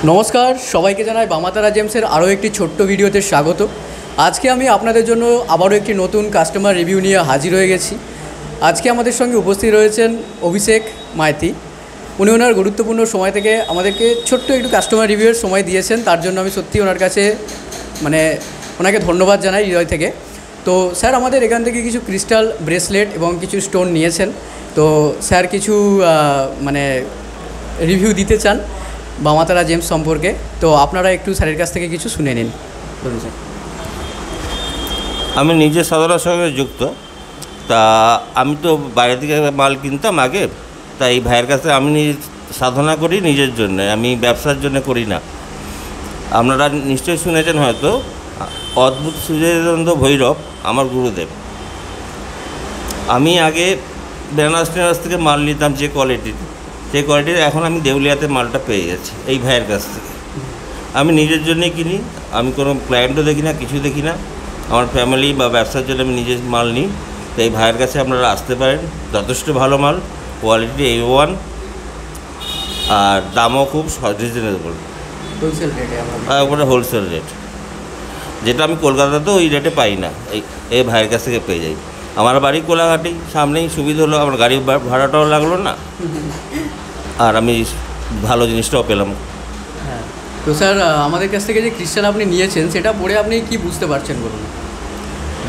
নমস্কার, সবাইকে জানাই বামাতারা জেমসের আরও একটি ছোট্ট ভিডিওতে স্বাগত। আজকে আমি আপনাদের জন্য আবারও একটি নতুন কাস্টমার রিভিউ নিয়ে হাজির হয়ে গেছি। আজকে আমাদের সঙ্গে উপস্থিত রয়েছেন অভিষেক মাইতি। উনি ওনার গুরুত্বপূর্ণ সময় থেকে আমাদেরকে ছোট্ট একটু কাস্টমার রিভিউয়ের সময় দিয়েছেন, তার জন্য আমি সত্যি ওনার কাছে ওনাকে ধন্যবাদ জানাই হৃদয় থেকে। তো স্যার, আমাদের এখান থেকে কিছু ক্রিস্টাল ব্রেসলেট এবং কিছু স্টোন নিয়েছেন। তো স্যার কিছু রিভিউ দিতে চান বামাতারা জেমস সম্পর্কে। তো আপনারা একটু স্যারের কাছ থেকে কিছু শুনে নিন। বলুন স্যার। আমি নিজে সাধনার সঙ্গে যুক্ত, তা আমি তো বাইরে থেকে মাল কিনতাম আগে, তাই এই ভাইয়ের কাছে আমি সাধনা করি নিজের জন্য, আমি ব্যবসার জন্য করি না। আপনারা নিশ্চয়ই শুনেছেন হয়তো, অদ্ভুত সূর্যানন্দ ভৈরব আমার গুরুদেব। আমি আগে বেনারস থেকে মাল নিতাম যে কোয়ালিটির, সেই কোয়ালিটির এখন আমি দেউলিয়াতে মালটা পেয়ে যাচ্ছি এই ভাইয়ের কাছ থেকে। আমি নিজের জন্যই কিনি, আমি কোনো ক্লায়েন্টও দেখি না, কিছু দেখি না। আমার ফ্যামিলি বা ব্যবসার জন্য আমি নিজের মাল নিই। তো এই ভাইয়ের কাছে আপনারা আসতে পারেন, যথেষ্ট ভালো মাল, কোয়ালিটি A1, আর দামও খুব রিজনেবল, হোলসেল রেটে। একবারে হোলসেল রেট, যেটা আমি কলকাতাতেও ওই রেটে পাই না, এই ভাইয়ের কাছ থেকে পেয়ে যাই। আমার বাড়ি কোলাঘাটি, সামনেই, সুবিধা হলো, আমার গাড়ি ভাড়াটাও লাগলো না, আর আমি ভালো জিনিসটাও পেলাম। হ্যাঁ, তো স্যার আমাদের কাছ থেকে যে ক্রিস্টাল আপনি নিয়েছেন সেটা পরে আপনি কি বুঝতে পারছেন বলুন?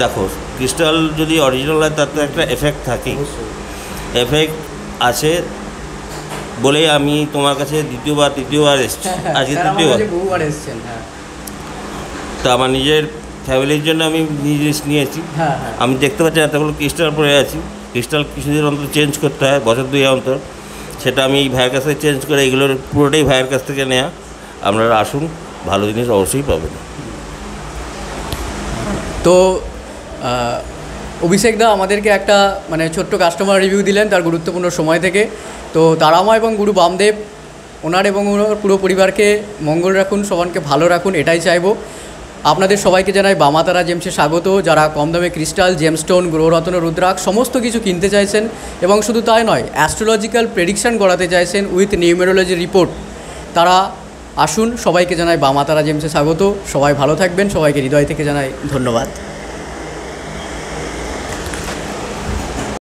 দেখো, ক্রিস্টাল যদি অরিজিনাল হয় তার তো একটা এফেক্ট থাকেই, এফেক্ট আছে বলেই আমি তোমার কাছে তৃতীয়বার এসেছি। আজকে বহুবার এসেছেন। হ্যাঁ, তো আমার নিজের ফ্যামিলির জন্য আমি জিনিস নিয়েছি। আমি দেখতে পাচ্ছি এতগুলো ক্রিস্টাল পরে আছি, ক্রিস্টাল কিছুদিন অন্তর চেঞ্জ করতে হয়, বছর 2 অন্তর। সেটা আমি এই ভাইয়ের কাছ থেকে চেঞ্জ করে, এগুলোর পুরোটাই ভাইয়ের কাছ থেকে নেওয়া। আপনারা আসুন, ভালো জিনিস অবশ্যই পাবেন। তো অভিষেক দা আমাদেরকে একটা ছোট্ট কাস্টমার রিভিউ দিলেন তার গুরুত্বপূর্ণ সময় থেকে। তো তারামা এবং গুরু বামদেব ওনার এবং ওনার পুরো পরিবারকে মঙ্গল রাখুন, সবাইকে ভালো রাখুন, এটাই চাইবো। আপনাদের সবাইকে জানাই বামাতারা জেমসে স্বাগত। যারা কম দামে ক্রিস্টাল, জেমস্টোন, গ্রহরত্ন, রুদ্রাক্ষ সমস্ত কিছু কিনতে চাইছেন এবং শুধু তাই নয়, অ্যাস্ট্রোলজিক্যাল প্রেডিকশান করাতে চাইছেন উইথ নিউমেরোলজি রিপোর্ট, তারা আসুন। সবাইকে জানাই বামাতারা জেমসে স্বাগত। সবাই ভালো থাকবেন, সবাইকে হৃদয় থেকে জানাই ধন্যবাদ।